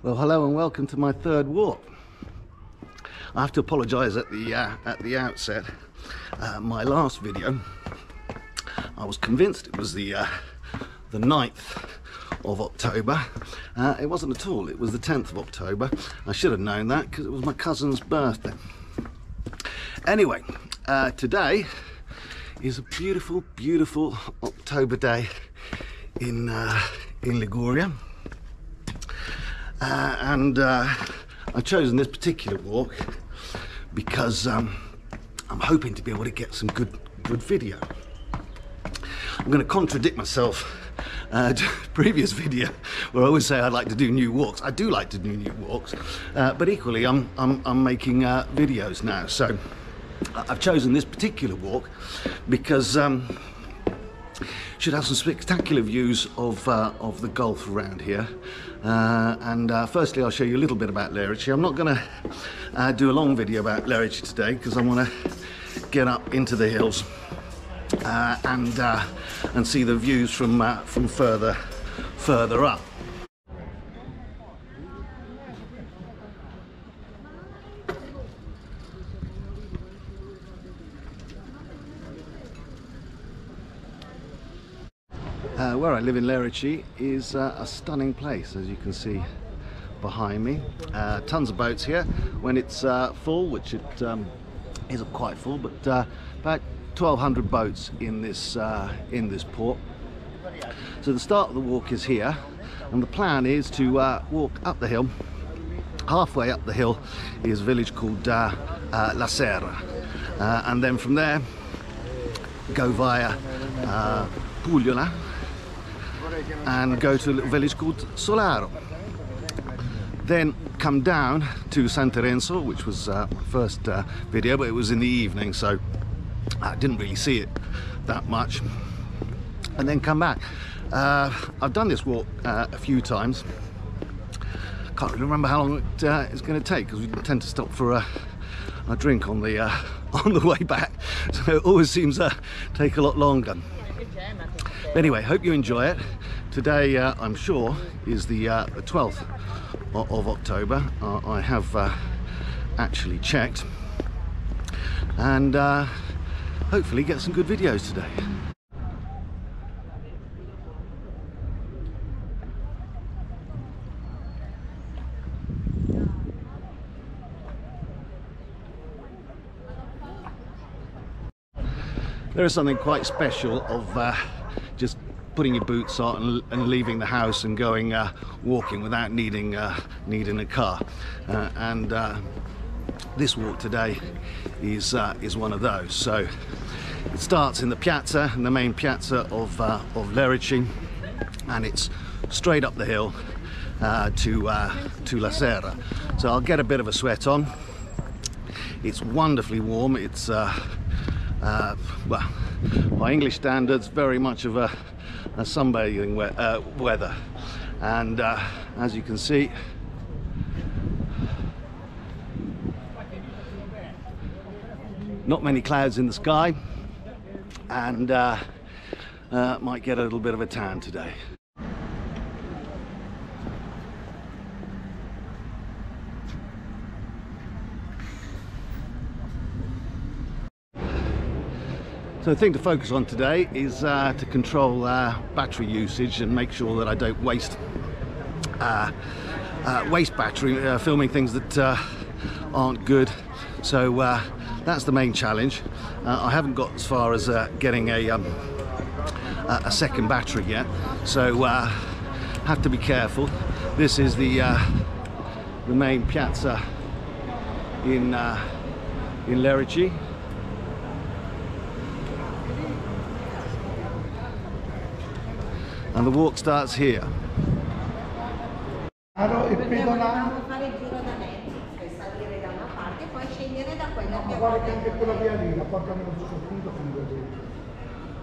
Well, hello and welcome to my third walk. I have to apologise at the outset. My last video, I was convinced it was the 9th of October. It wasn't at all. It was the 10th of October. I should have known that because it was my cousin's birthday. Anyway, today is a beautiful, beautiful October day in Liguria. I've chosen this particular walk because I'm hoping to be able to get some good video. I'm going to contradict myself to the previous video where I always say I'd like to do new walks. I do like to do new walks, but equally I'm making videos now. So I've chosen this particular walk because should have some spectacular views of the Gulf around here. Firstly, I'll show you a little bit about Lerici. I'm not going to do a long video about Lerici today because I want to get up into the hills and see the views from further up. Where I live in Lerici is a stunning place, as you can see behind me. Tons of boats here when it's full, which it isn't quite full, but about 1,200 boats in this port. So the start of the walk is here, and the plan is to walk up the hill. Halfway up the hill is a village called La Serra, and then from there go via Pugliola and go to a little village called Solaro. Then come down to San Terenzo, which was my first video, but it was in the evening, so I didn't really see it that much. And then come back. I've done this walk a few times. Can't really remember how long it's going to take because we tend to stop for a drink on the way back, so it always seems to take a lot longer. But anyway, hope you enjoy it. Today, I'm sure, is the 12th of October. I have actually checked, and hopefully get some good videos today. There is something quite special of just putting your boots on and leaving the house and going walking without needing a car. This walk today is one of those. So it starts in the piazza, in the main piazza of Lerici, and it's straight up the hill to La Serra. So I'll get a bit of a sweat on. It's wonderfully warm. It's well, by English standards, very much of a sunbathing weather, and as you can see, not many clouds in the sky, and might get a little bit of a tan today. So the thing to focus on today is to control battery usage and make sure that I don't waste battery filming things that aren't good. So that's the main challenge. I haven't got as far as getting a second battery yet, so have to be careful. This is the main piazza in Lerici. And the walk starts here. Dobbiamo fare il giro da mezzo, cioè salire da una parte e poi scendere da quella più. Guarda che anche quella via lì, la porta nello stesso punto con due denti.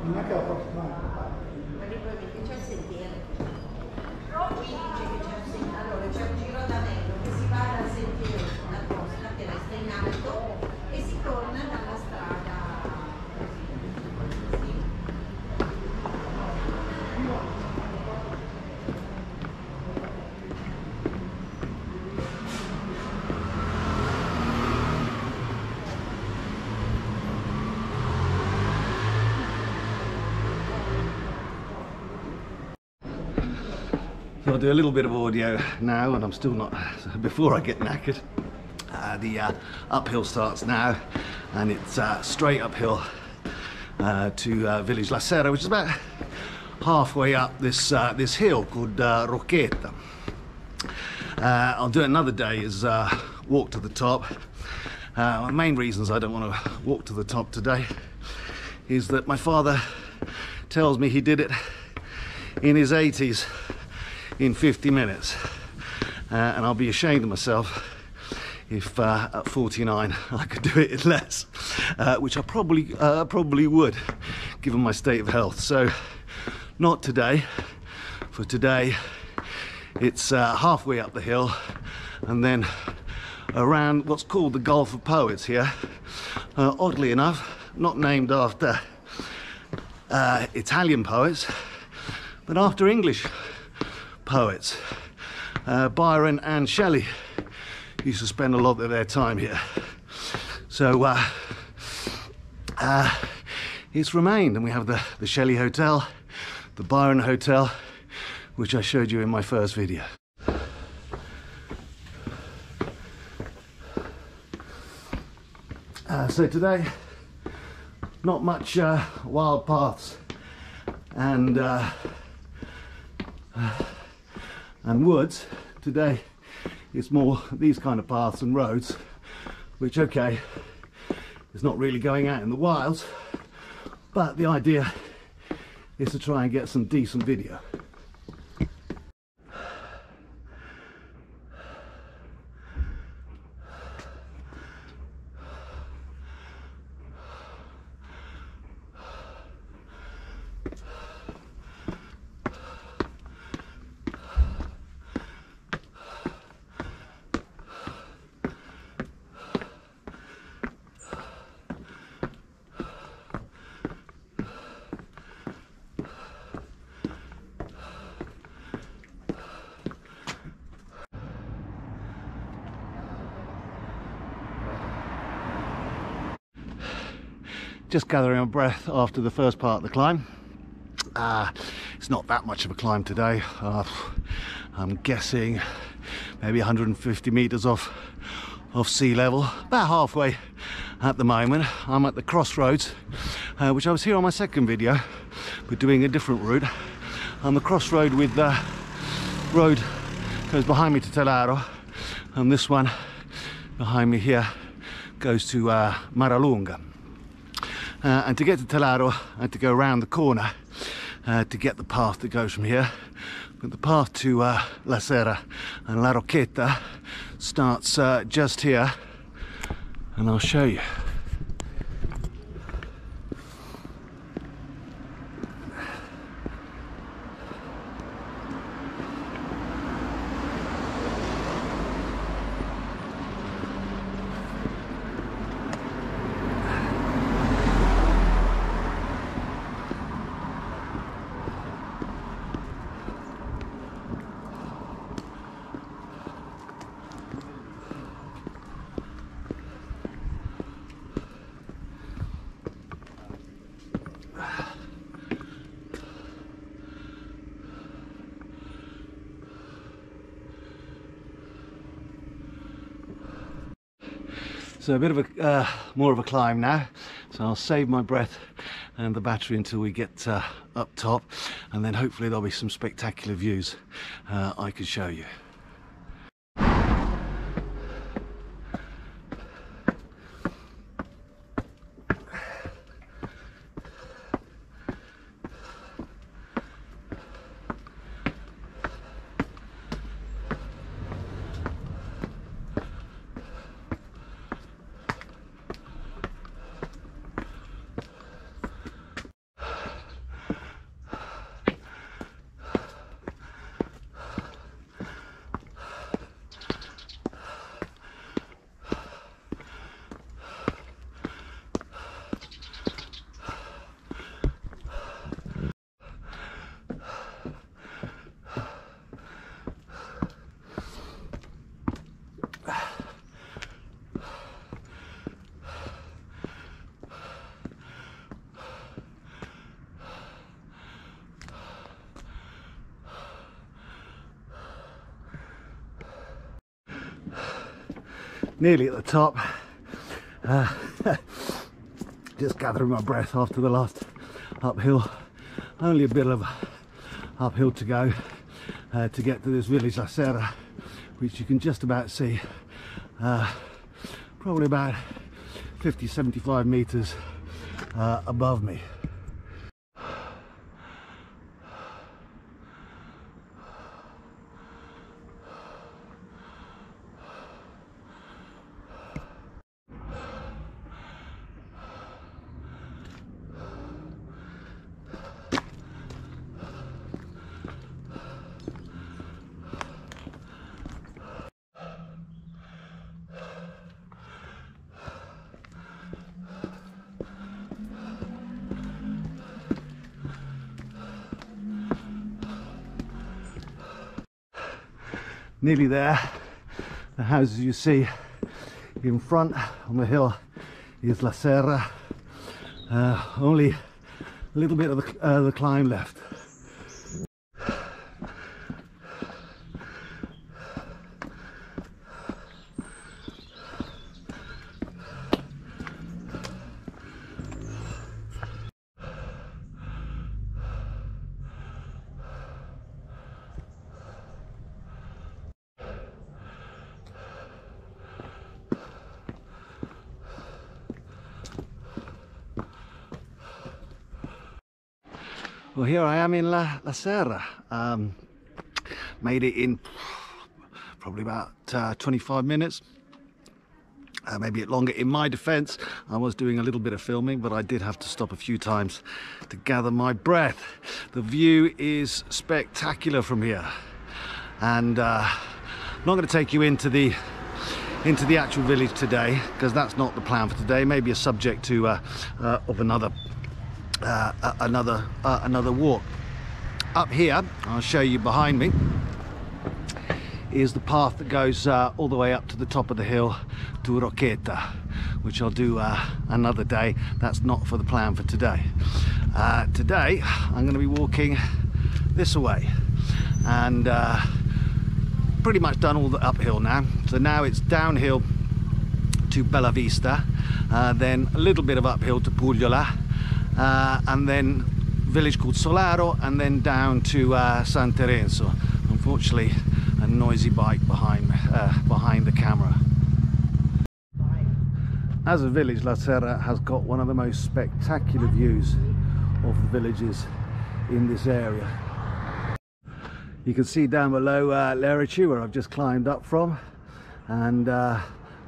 Non è che la porta male. Ma lì probabilmente c'è il sentiero. Qui dice che c'è un sentiero. Allora c'è un giro da mezzo che si va dal sentiero sulla costa che resta in alto e si torna dalla strada. I'll do a little bit of audio now, and I'm still not, before I get knackered. The uphill starts now, and it's straight uphill to village La Serra, which is about halfway up this this hill called Rochetta. I'll do it another day is walk to the top. The main reasons I don't want to walk to the top today is that my father tells me he did it in his 80s in 50 minutes, and I'll be ashamed of myself if at 49 I could do it in less, which I probably would, given my state of health. So not today. For today it's halfway up the hill and then around what's called the Gulf of Poets here. Oddly enough, not named after Italian poets, but after English poets. Byron and Shelley used to spend a lot of their time here. So it's remained, and we have the Shelley Hotel, the Byron Hotel, which I showed you in my first video. So today, not much wild paths and woods. Today it's more these kind of paths and roads, which, okay, is not really going out in the wilds, but the idea is to try and get some decent video. Just gathering my breath after the first part of the climb. It's not that much of a climb today. I'm guessing maybe 150 meters off sea level, about halfway at the moment. I'm at the crossroads, which I was here on my second video, but doing a different route. On the crossroad with the road goes behind me to Solaro, and this one behind me here goes to Maralunga. And to get to Solaro, I had to go around the corner to get the path that goes from here. But the path to La Serra and La Rochetta starts just here, and I'll show you. So a bit of a more of a climb now, so I'll save my breath and the battery until we get up top, and then hopefully there'll be some spectacular views I can show you. nearly at the top. Just gathering my breath after the last uphill. Only a bit of uphill to go to get to this village, La Serra, which you can just about see. Probably about 50-75 meters above me. Nearly there. The houses you see in front on the hill is La Serra. Only a little bit of the climb left. Well, here I am in La Serra. Made it in probably about 25 minutes, maybe a bit longer. In my defense, I was doing a little bit of filming, but I did have to stop a few times to gather my breath. The view is spectacular from here, and I'm not going to take you into the actual village today, because that's not the plan for today. Maybe a subject to of another walk. Up here, I'll show you behind me, is the path that goes all the way up to the top of the hill to Roqueta, which I'll do another day. That's not for the plan for today. Today I'm going to be walking this way, and pretty much done all the uphill now. So now it's downhill to Bella Vista, then a little bit of uphill to Pugliola, and then village called Solaro, and then down to San Terenzo. Unfortunately, a noisy bike behind the camera. As a village, La Serra has got one of the most spectacular views of the villages in this area. You can see down below Lerici, where I've just climbed up from, and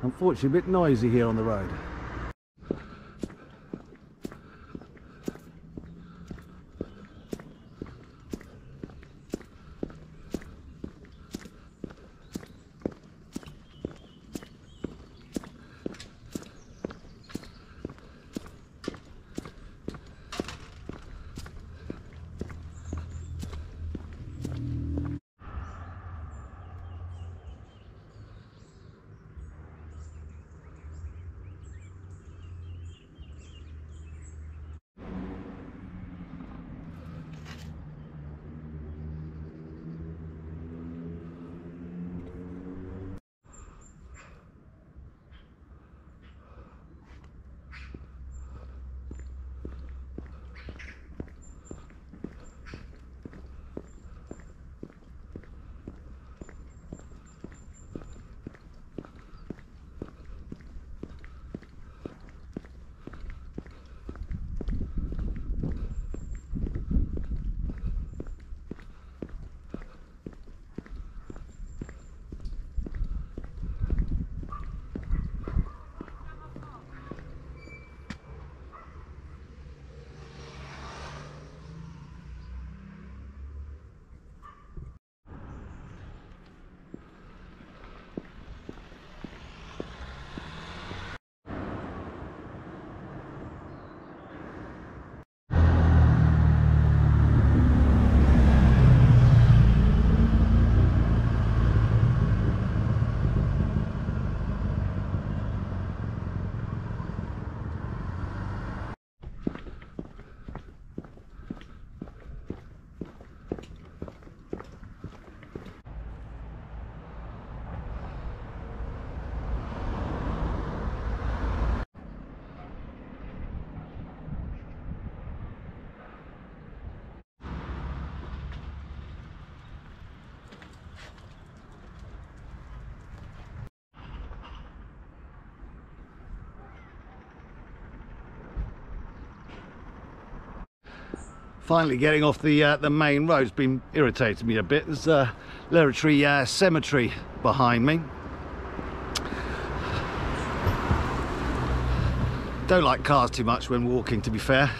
unfortunately a bit noisy here on the road. Finally getting off the main road. It's been irritating me a bit. There's a Lerici cemetery behind me. Don't like cars too much when walking, to be fair,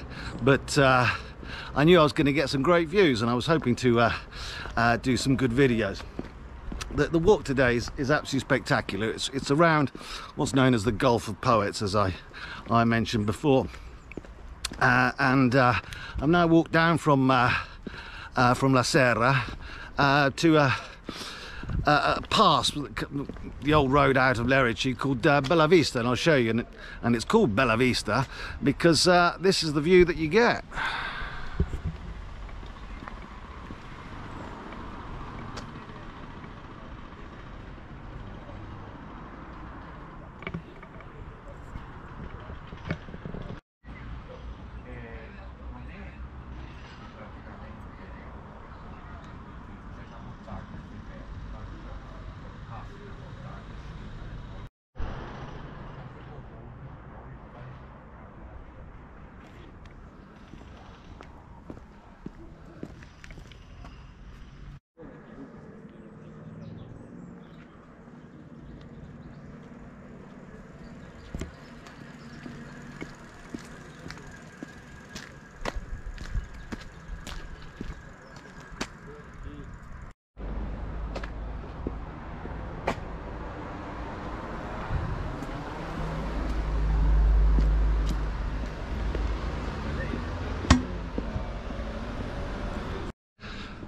but I knew I was going to get some great views, and I was hoping to do some good videos. The walk today is absolutely spectacular. It's around what's known as the Gulf of Poets, as I mentioned before. And I've now walked down from La Serra to a pass, the old road out of Lerici, called Bella Vista, and I'll show you. And it's called Bella Vista because this is the view that you get.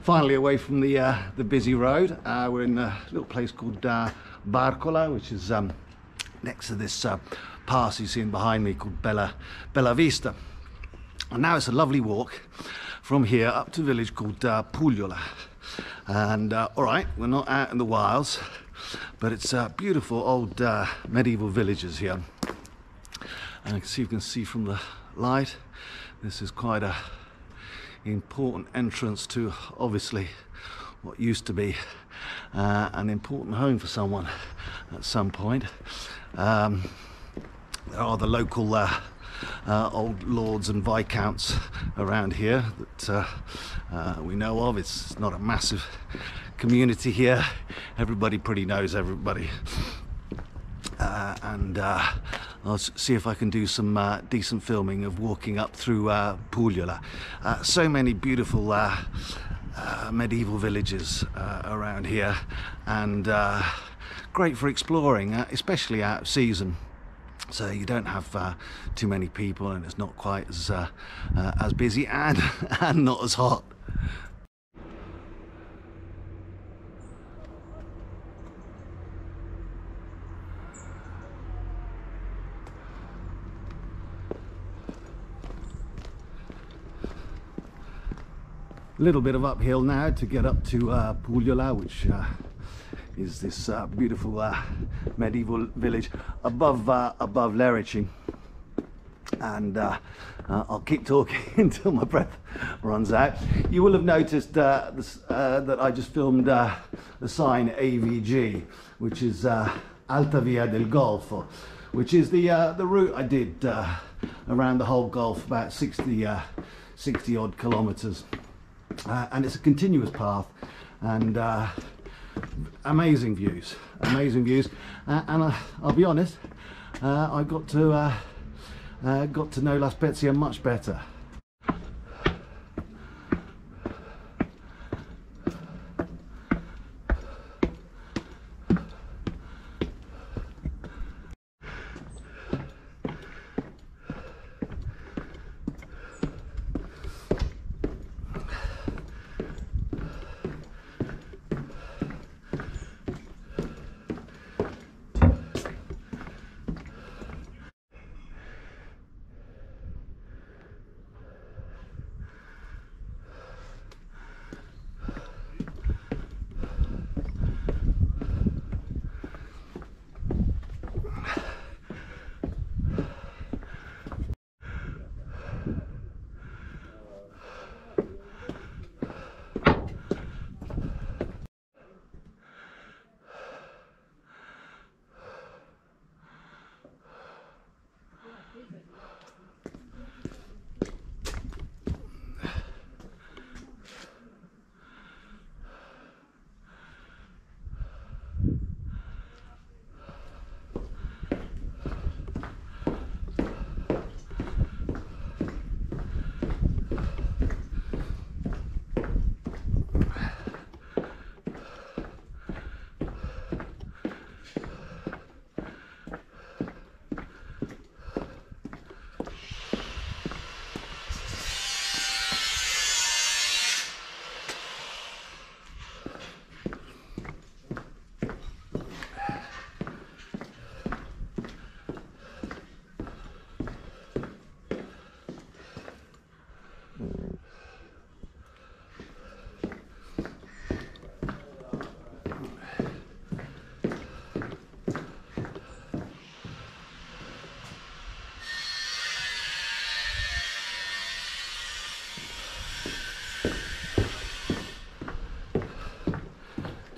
Finally away from the busy road. We're in a little place called Pugliola, which is next to this pass you see behind me called Bella Vista. And now it's a lovely walk from here up to a village called Pugliola. And all right, we're not out in the wilds, but it's beautiful old medieval villages here. And you can see from the light, this is quite a important entrance to obviously what used to be an important home for someone at some point. There are the local old lords and viscounts around here that we know of. It's not a massive community here. Everybody pretty knows everybody. And I'll see if I can do some decent filming of walking up through Pugliola. So many beautiful medieval villages around here, and great for exploring, especially out of season. So you don't have too many people, and it's not quite as busy and not as hot. A little bit of uphill now to get up to Pugliola, which is this beautiful medieval village above Lerici. And I'll keep talking until my breath runs out. You will have noticed that I just filmed the sign AVG, which is Alta Via del Golfo, which is the route I did around the whole Gulf, about 60 odd kilometers. And it's a continuous path, and amazing views, and I'll be honest, I got to know La Spezia much better.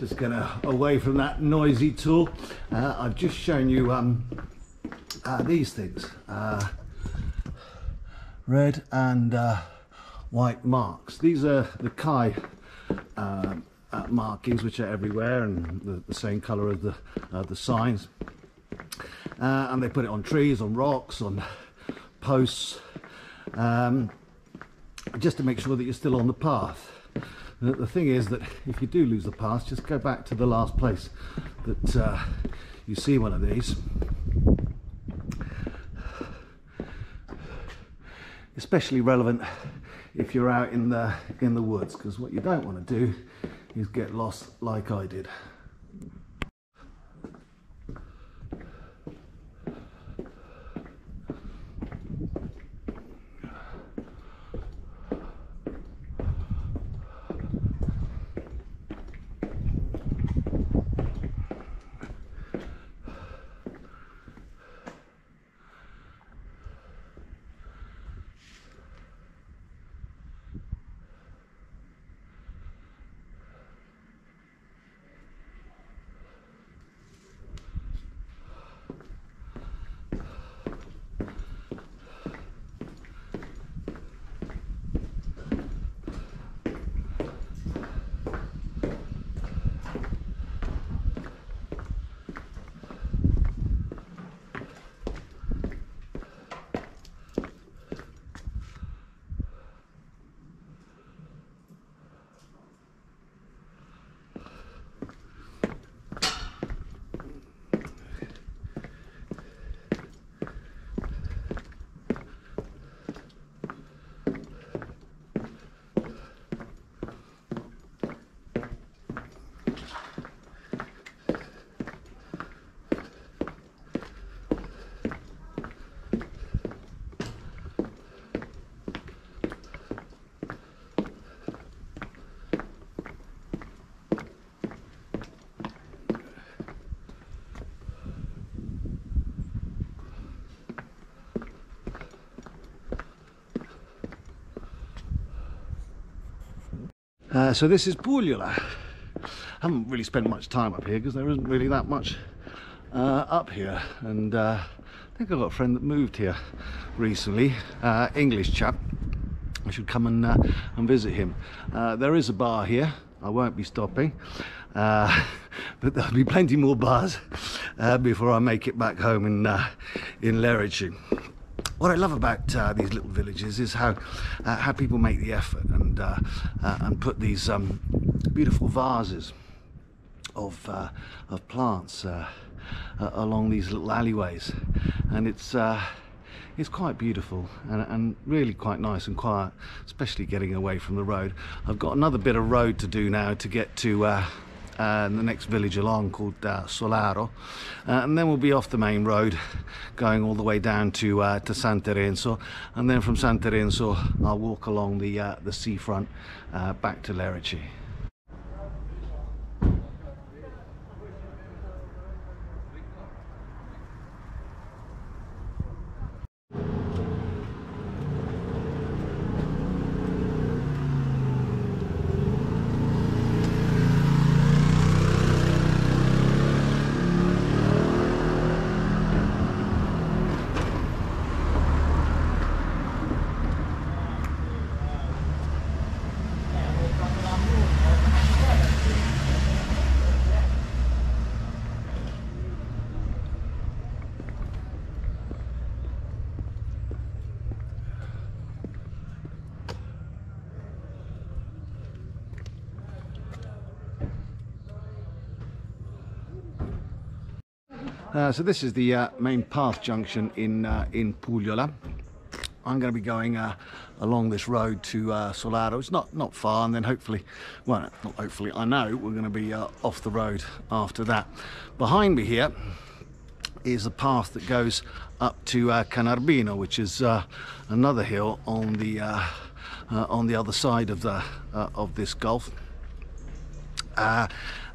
Just gonna away from that noisy tool. I've just shown you these things, red and white marks. These are the Kai markings, which are everywhere and the same colour as the signs. And they put it on trees, on rocks, on posts, just to make sure that you're still on the path. The thing is that if you do lose the path, just go back to the last place that you see one of these. Especially relevant if you're out in the woods, because what you don't want to do is get lost like I did. So this is Pugliola. I haven't really spent much time up here because there isn't really that much up here, and I think I've got a friend that moved here recently, English chap. I should come and visit him. There is a bar here. I won't be stopping, but there'll be plenty more bars before I make it back home in Lerici. What I love about these little villages is how people make the effort and put these beautiful vases of plants along these little alleyways, and it's quite beautiful and really quite nice and quiet, especially getting away from the road. I've got another bit of road to do now to get to the next village along, called Solaro, and then we'll be off the main road going all the way down to San Terenzo, and then from San Terenzo I'll walk along the seafront back to Lerici. So this is the main path junction in Pugliola. I'm going to be going along this road to Solaro. It's not far, and then hopefully, well, not hopefully, I know we're going to be off the road after that. Behind me here is a path that goes up to Canarbino, which is another hill on the other side of this gulf.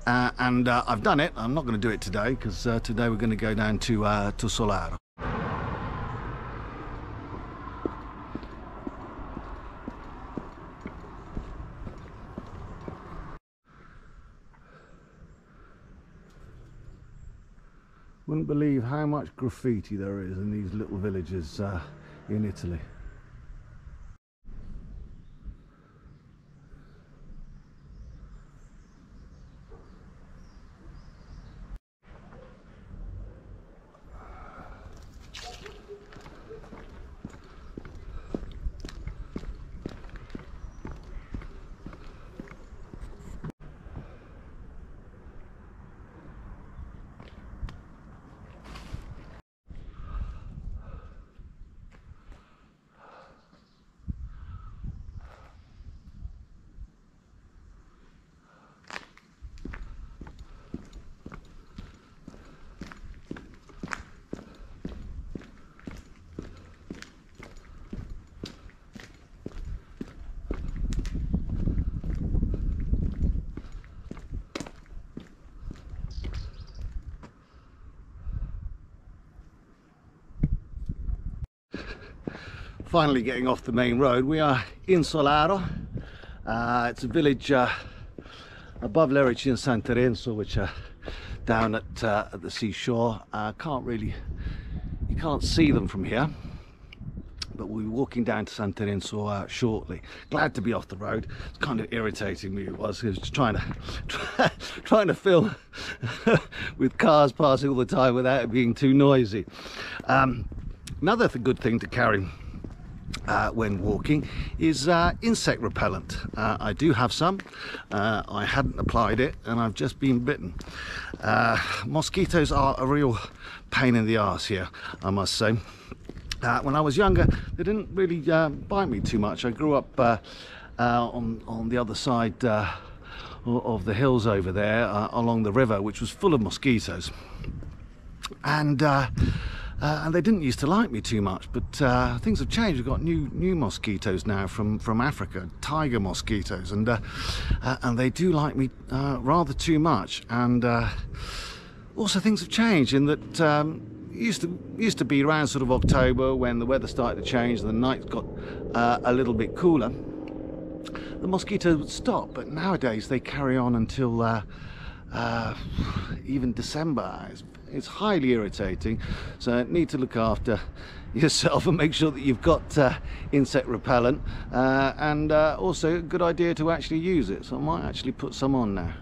And I've done it. I'm not going to do it today because today we're going to go down to Solaro. Wouldn't believe how much graffiti there is in these little villages in Italy. Finally getting off the main road, we are in Solaro. It's a village above Lerici and San Terenzo, which are down at the seashore. You can't see them from here, but we'll be walking down to San Terenzo shortly. Glad to be off the road. It's kind of irritating me. It was just trying to film with cars passing all the time without it being too noisy. Another good thing to carry when walking is insect repellent. I do have some. I hadn't applied it and I've just been bitten. Mosquitoes are a real pain in the arse here, I must say. When I was younger, they didn't really bite me too much. I grew up on the other side of the hills over there, along the river, which was full of mosquitoes. And they didn't used to like me too much, but things have changed. We've got new mosquitoes now from Africa, tiger mosquitoes, and they do like me rather too much. And also things have changed in that used to be around sort of October, when the weather started to change and the nights got a little bit cooler, the mosquitoes would stop. But nowadays they carry on until even December. It's highly irritating, so you need to look after yourself and make sure that you've got insect repellent, and also a good idea to actually use it. So I might actually put some on now.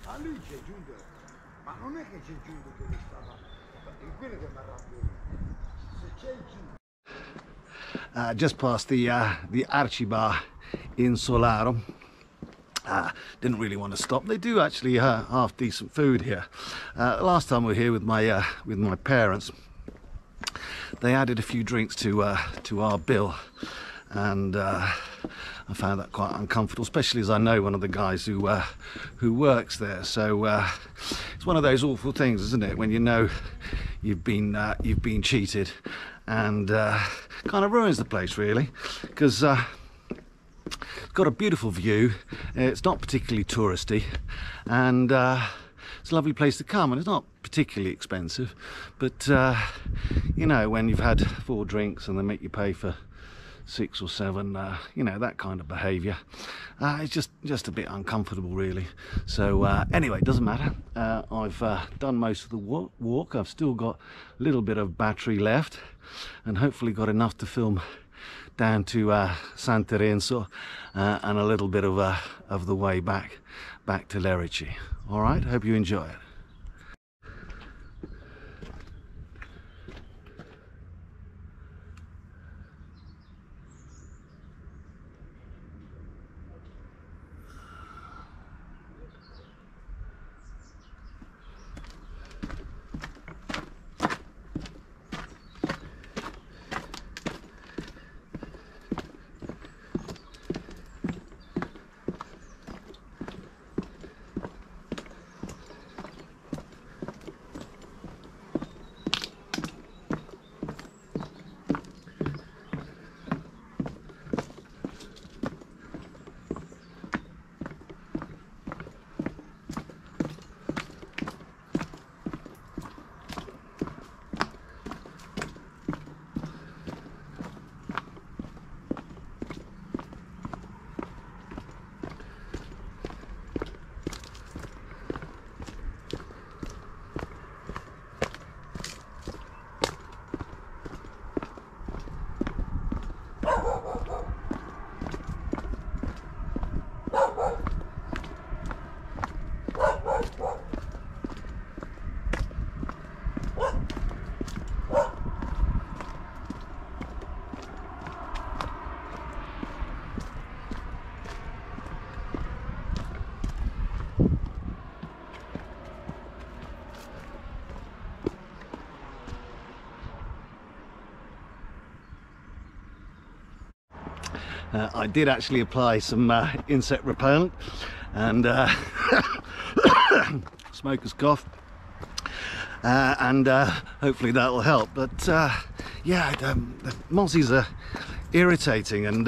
A lui c'è giunto, ma non è che c'è giunto che lui stava, è quello che mi arrabbia. Se c'è giunto. Just past the Arci bar in Solaro. Didn't really want to stop. They do actually half decent food here. Last time we were here with my parents, they added a few drinks to our bill, and I found that quite uncomfortable, especially as I know one of the guys who works there. So it's one of those awful things, isn't it, when you know you've been cheated, and kind of ruins the place really, because it's got a beautiful view, it's not particularly touristy, and it's a lovely place to come, and it's not particularly expensive, but you know, when you've had 4 drinks and they make you pay for 6 or 7, you know, that kind of behaviour, it's just a bit uncomfortable really. So anyway, it doesn't matter. I've done most of the walk. I've still got a little bit of battery left, and hopefully got enough to film down to San Terenzo, and a little bit of the way back to Lerici. All right, hope you enjoy it. I did actually apply some insect repellent, and smoker's cough, and hopefully that will help. But yeah, the mozzies are irritating, and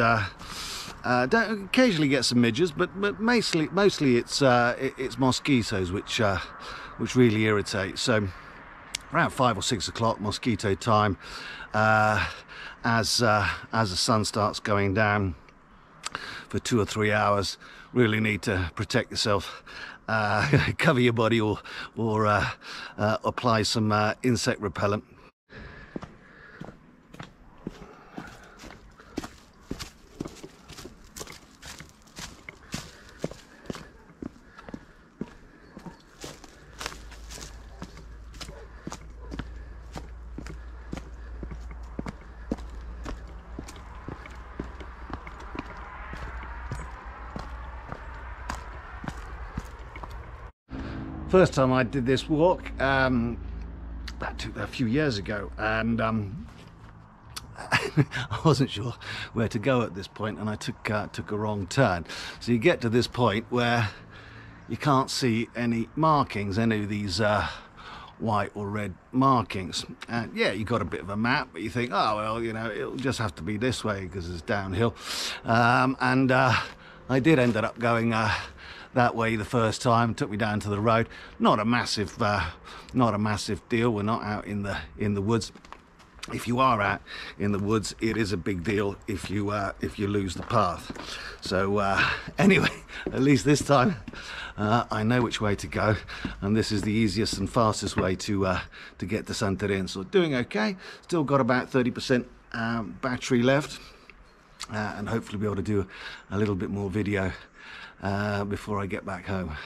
don't occasionally get some midges, but mostly it's mosquitoes which really irritate. So around 5 or 6 o'clock mosquito time, as the sun starts going down for 2 or 3 hours, really need to protect yourself. Cover your body, or apply some insect repellent. First time I did this walk, that took a few years ago, and I wasn't sure where to go at this point, and I took a wrong turn. So you get to this point where you can't see any markings, any of these white or red markings. And yeah, you got a bit of a map, but you think, oh well, you know, it'll just have to be this way because it's downhill. And I did end up going that way the first time. Took me down to the road. Not a massive deal. We're not out in the woods. If you are out in the woods, it is a big deal if you lose the path. So anyway, at least this time I know which way to go, and this is the easiest and fastest way to get to San Terenzo. Doing okay. Still got about 30% battery left, and hopefully be able to do a little bit more video before I get back home.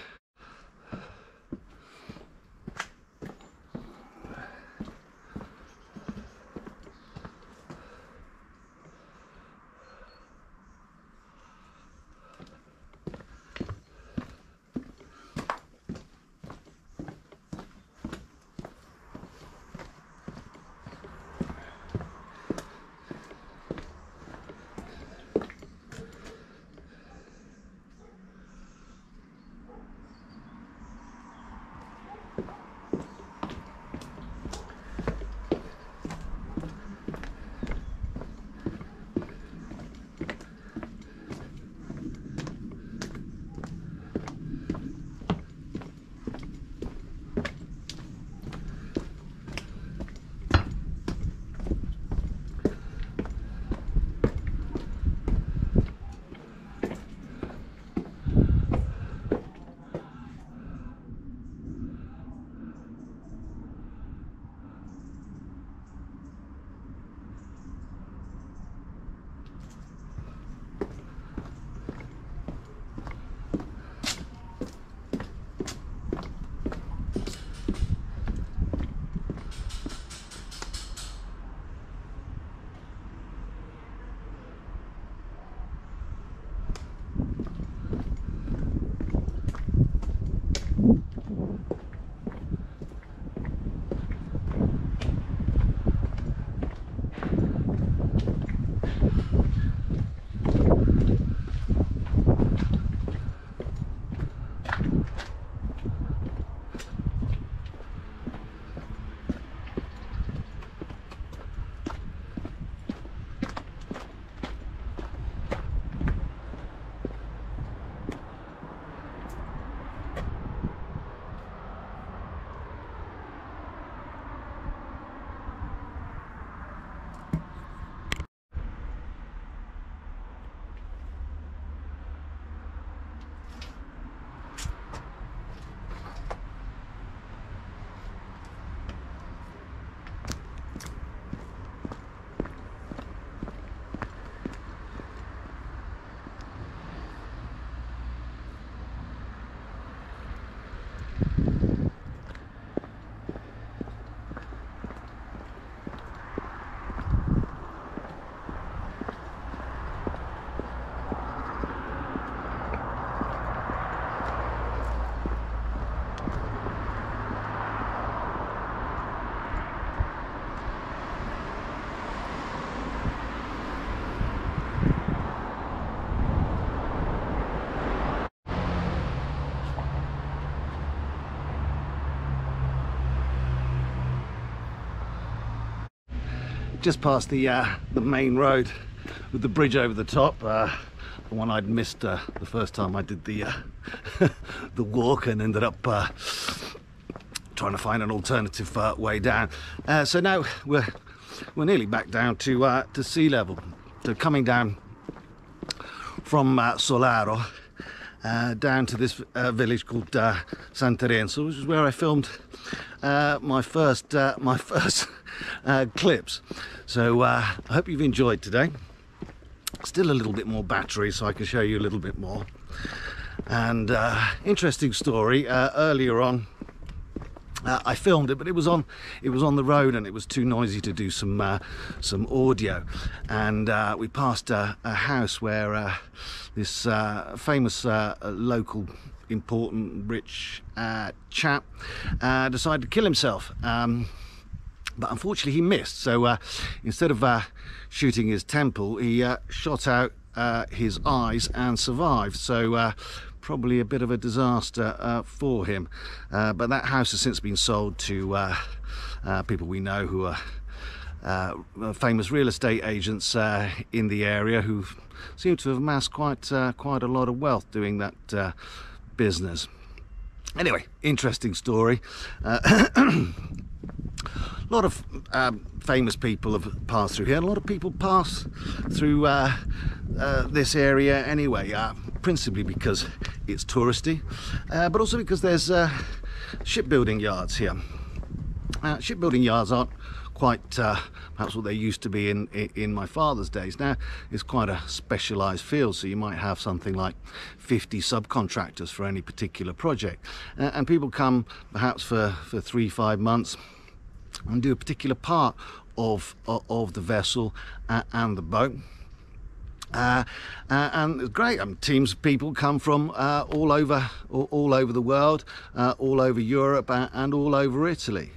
just past the main road with the bridge over the top, the one I'd missed the first time I did the the walk, and ended up trying to find an alternative way down. So now we're nearly back down to sea level. So coming down from Solaro down to this village called San Terenzo, which is where I filmed my first clips. So I hope you've enjoyed today. Still a little bit more battery, so I can show you a little bit more. And interesting story. Earlier on, I filmed it, but it was on the road, and it was too noisy to do some audio. And we passed a house where this famous local important rich chap decided to kill himself. But unfortunately he missed, so instead of shooting his temple, he shot out his eyes and survived. So probably a bit of a disaster for him. But that house has since been sold to people we know who are famous real estate agents in the area, who seem to have amassed quite a lot of wealth doing that business. Anyway, interesting story. A lot of famous people have passed through here. A lot of people pass through this area anyway, principally because it's touristy, but also because there's shipbuilding yards here. Shipbuilding yards aren't quite perhaps what they used to be in my father's days. Now it's quite a specialised field, so you might have something like 50 subcontractors for any particular project, and people come perhaps for 3-5 months and do a particular part of the vessel and the boat. And it's great. Teams of people come from all over the world, all over Europe, and all over Italy.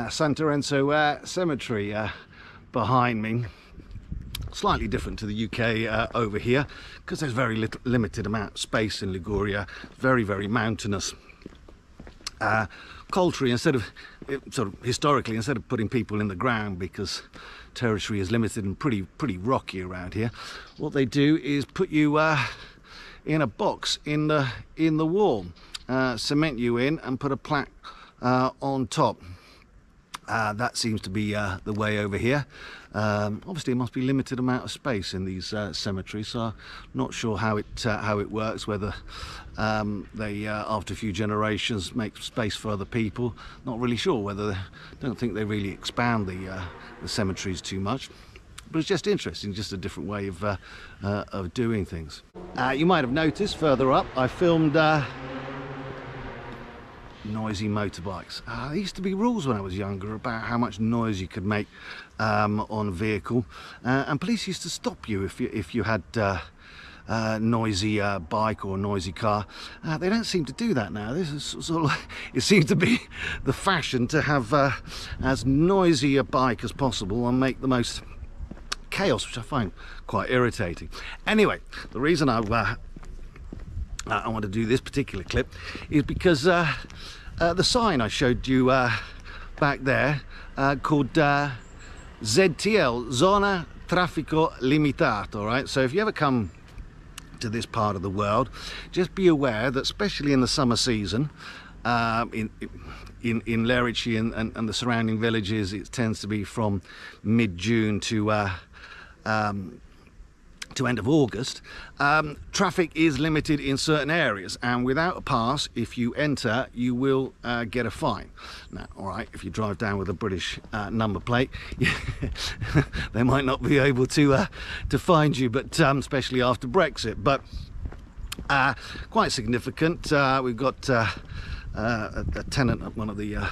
San Terenzo cemetery behind me. Slightly different to the UK over here, because there's very limited amount of space in Liguria. Very mountainous. Culturally, historically, instead of putting people in the ground because territory is limited and pretty rocky around here, what they do is put you in a box in the wall, cement you in, and put a plaque on top. That seems to be the way over here. Obviously, it must be limited amount of space in these cemeteries, so I'm not sure how it works. Whether they, after a few generations, make space for other people. Not really sure. Don't think they really expand the cemeteries too much. But it's just interesting, just a different way of doing things. You might have noticed further up, I filmed noisy motorbikes. There used to be rules when I was younger about how much noise you could make on a vehicle, and police used to stop you if you had a noisy bike or a noisy car. They don't seem to do that now. This is sort of, it seems to be the fashion to have as noisy a bike as possible and make the most chaos, which I find quite irritating. Anyway, the reason I want to do this particular clip is because the sign I showed you back there called ZTL, Zona Traffico Limitato, right? So if you ever come to this part of the world, just be aware that especially in the summer season, in Lerici and the surrounding villages, it tends to be from mid-June to end of August, traffic is limited in certain areas, and without a pass, if you enter, you will get a fine. Now, all right, if you drive down with a British number plate, they might not be able to find you, but especially after Brexit. But quite significant. We've got a tenant at one of the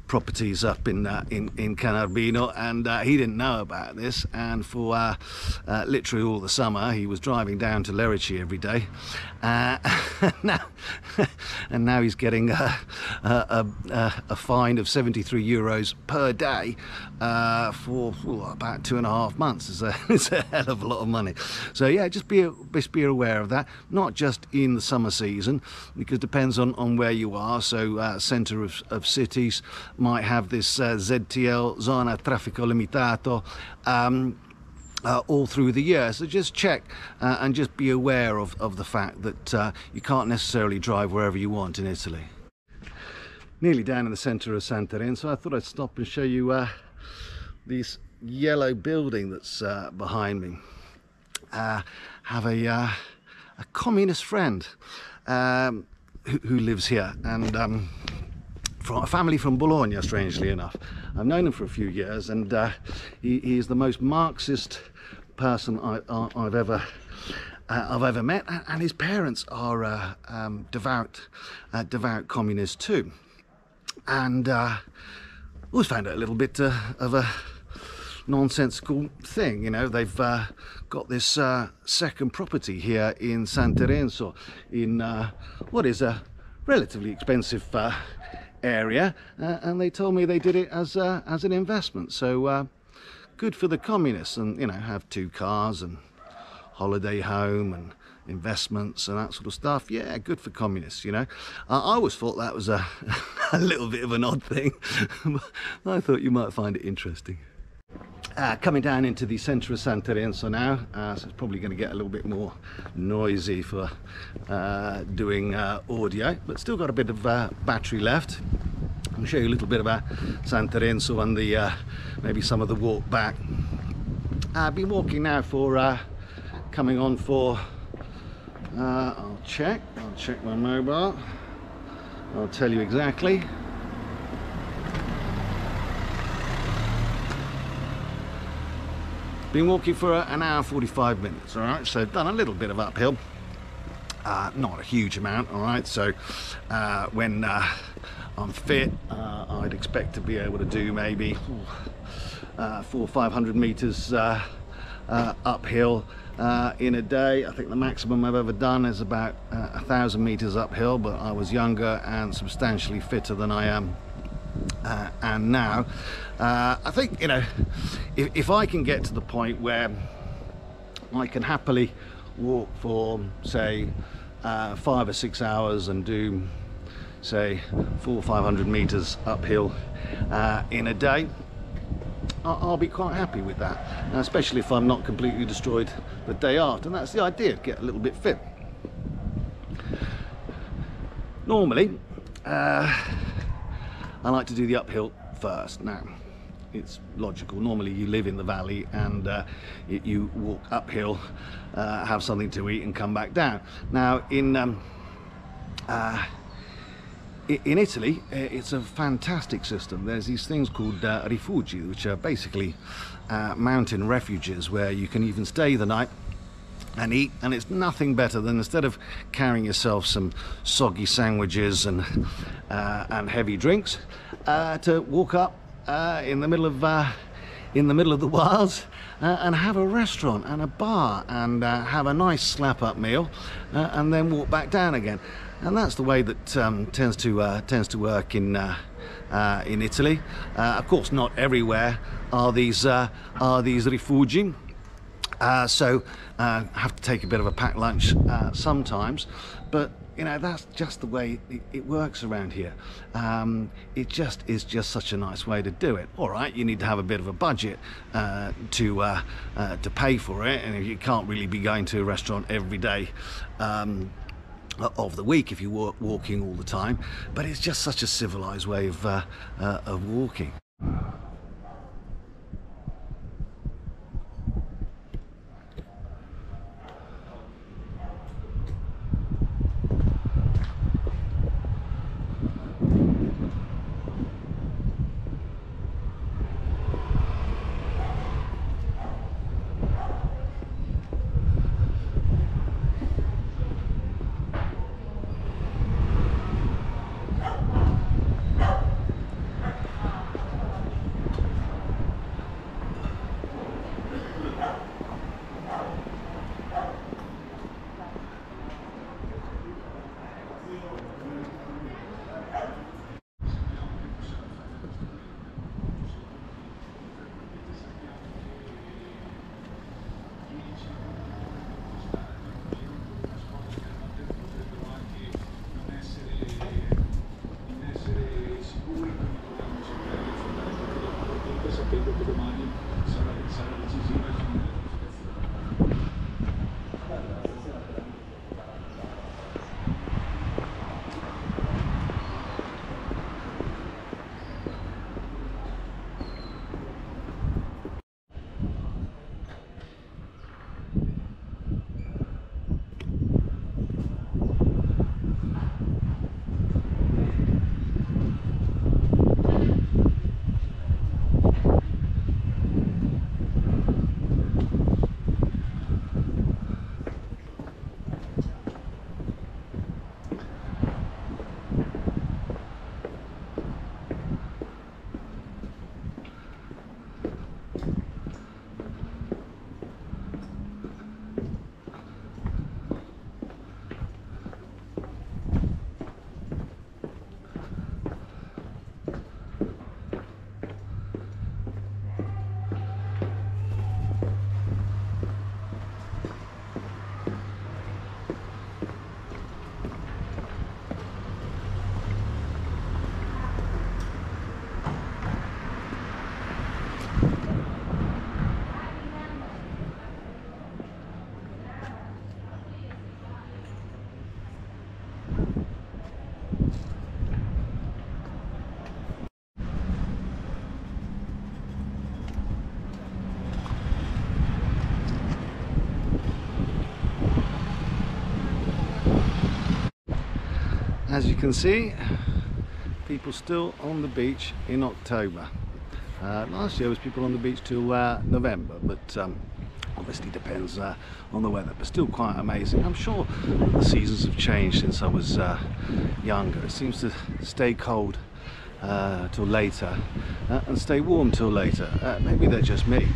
properties up in Canarbino, and he didn't know about this, and for literally all the summer he was driving down to Lerici every day, and now he's getting a fine of 73 euros per day for about 2.5 months. It's a hell of a lot of money. So yeah, just be aware of that, not just in the summer season, because it depends on where you are. So centre of cities might have this ZTL, zona traffico limitato, all through the year. So just check and just be aware of the fact that you can't necessarily drive wherever you want in Italy. Nearly down in the centre of San Terenzo, I thought I'd stop and show you this yellow building that's behind me. Have a communist friend who lives here, and from a family from Bologna, strangely enough. I've known him for a few years, and he is the most Marxist person I've ever met, and his parents are devout communists too. And always found it a little bit of a nonsensical thing, you know. They've got this second property here in San Terenzo, in what is a relatively expensive area, and they told me they did it as an investment. So good for the communists, and you know, have 2 cars and holiday home and investments and that sort of stuff. Yeah, good for communists, you know. I always thought that was a little bit of an odd thing, but I thought you might find it interesting. Coming down into the centre of San Terenzo now, so it's probably going to get a little bit more noisy for doing audio, but still got a bit of battery left. I'll show you a little bit about San Terenzo and the maybe some of the walk back. I've been walking now for coming on for I'll check my mobile, I'll tell you exactly. Been walking for an hour 45 minutes, all right. So done a little bit of uphill, not a huge amount, all right. So when I'm fit, I'd expect to be able to do maybe 400 or 500 meters uphill in a day. I think the maximum I've ever done is about 1,000 meters uphill, but I was younger and substantially fitter than I am and now. I think, you know, if I can get to the point where I can happily walk for say 5 or 6 hours and do say 400 or 500 meters uphill in a day, I'll be quite happy with that, especially if I'm not completely destroyed the day after. And that's the idea, get a little bit fit. Normally I like to do the uphill first. Now, it's logical. Normally you live in the valley and you walk uphill, have something to eat and come back down. Now in Italy, it's a fantastic system. There's these things called rifugi, which are basically mountain refuges where you can even stay the night and eat, and it's nothing better than, instead of carrying yourself some soggy sandwiches and heavy drinks, to walk up in the middle of the wilds and have a restaurant and a bar and have a nice slap-up meal and then walk back down again. And that's the way that tends to work in Italy. Of course, not everywhere are these rifugi. So have to take a bit of a packed lunch sometimes, but you know, that's just the way it works around here. It just is just such a nice way to do it. All right, you need to have a bit of a budget to pay for it, and you can't really be going to a restaurant every day of the week if you're walking all the time. But it's just such a civilized way of walking. As you can see, people still on the beach in October. Last year was people on the beach till November, but obviously depends on the weather, but still quite amazing. I'm sure the seasons have changed since I was younger. It seems to stay cold till later and stay warm till later. Maybe they're just me.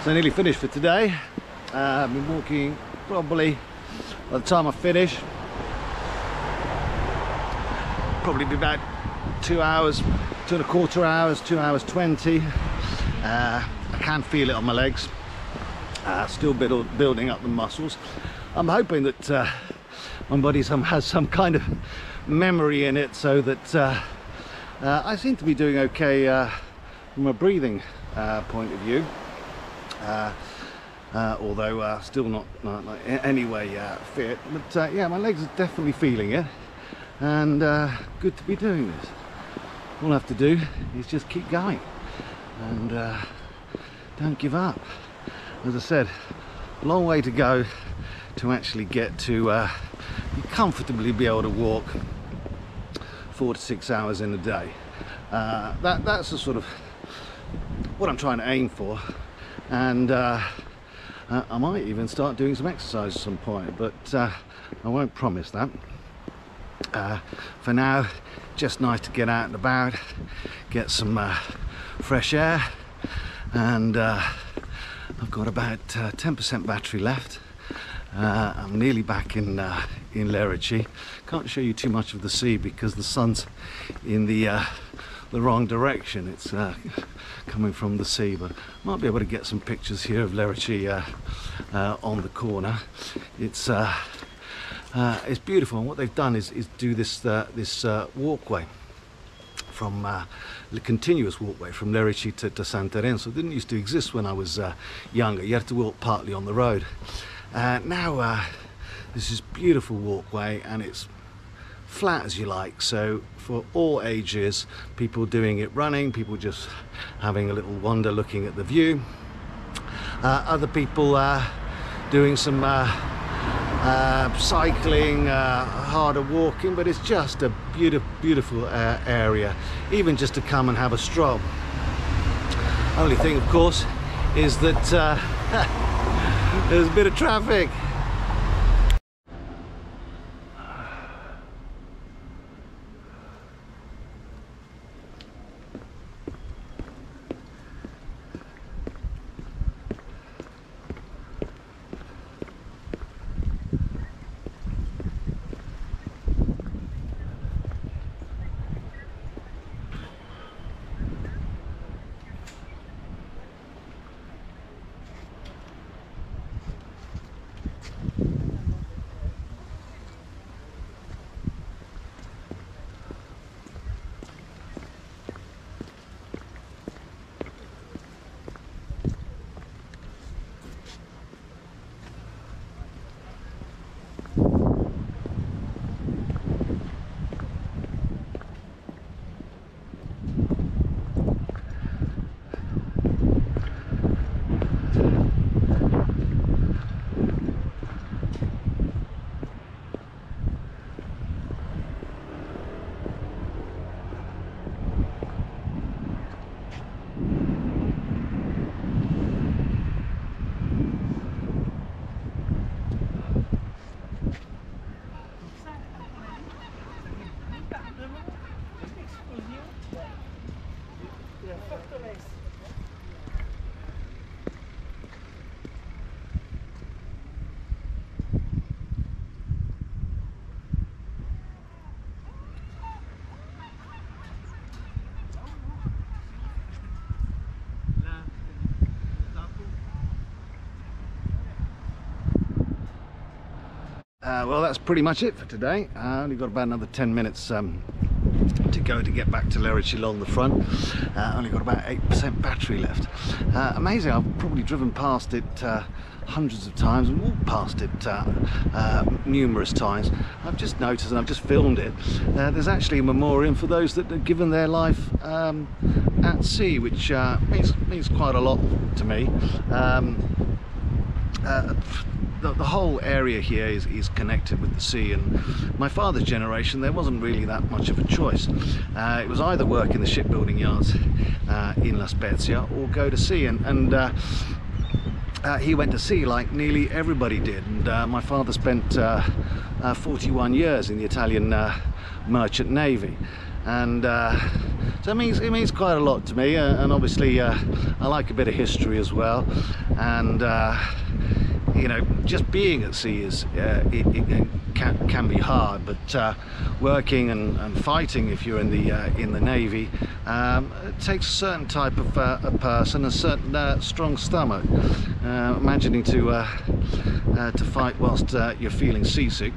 So nearly finished for today. I've been walking probably, by the time I finish, probably be about 2 hours, 2¼ hours, 2 hours 20. I can feel it on my legs, still building up the muscles. I'm hoping that my body has some kind of memory in it, so that I seem to be doing okay from a breathing point of view. Although still not anyway fit, but yeah, my legs are definitely feeling it, and good to be doing this. All I have to do is just keep going and don't give up. As I said, a long way to go to actually get to comfortably be able to walk 4 to 6 hours in a day. That's the sort of what I'm trying to aim for. And I might even start doing some exercise at some point, but I won't promise that. For now, just nice to get out and about, get some fresh air, and I've got about 10% battery left. I'm nearly back in Lerici. Can't show you too much of the sea because the sun's in the wrong direction. It's coming from the sea, but might be able to get some pictures here of Lerici on the corner. It's beautiful, and what they've done is do this walkway from the continuous walkway from Lerici to San Terenzo. It didn't used to exist when I was younger. You had to walk partly on the road. Now this is beautiful walkway, and it's flat as you like, so for all ages, people doing it running, people just having a little wander looking at the view, other people doing some cycling, harder walking, but it's just a beautiful area, even just to come and have a stroll. Only thing, of course, is that there's a bit of traffic. Well, that's pretty much it for today. I only got about another 10 minutes to go to get back to Lerici along the front. Only got about 8% battery left. Amazing, I've probably driven past it hundreds of times and walked past it numerous times. I've just noticed, and I've just filmed it, there's actually a memorial for those that have given their life at sea, which means quite a lot to me. The whole area here is connected with the sea, and my father's generation, there wasn't really that much of a choice. It was either work in the shipbuilding yards in La Spezia or go to sea, and he went to sea like nearly everybody did, and my father spent 41 years in the Italian merchant navy, and so it means quite a lot to me, and obviously I like a bit of history as well, and you know, just being at sea is it can be hard, but working and fighting, if you're in the navy, it takes a certain type of a person, a certain strong stomach. Imagining to fight whilst you're feeling seasick,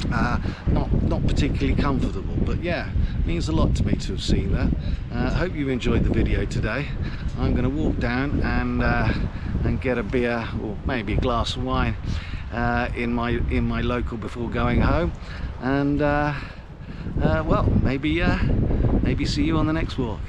not particularly comfortable, but yeah, it means a lot to me to have seen that. I hope you've enjoyed the video today. I'm going to walk down and get a beer or maybe a glass of wine in my local before going home, and well, maybe see you on the next walk.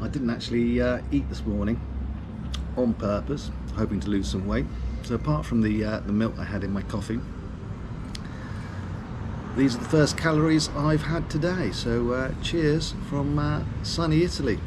I didn't actually eat this morning on purpose, hoping to lose some weight. So apart from the milk I had in my coffee, these are the first calories I've had today. So cheers from sunny Italy.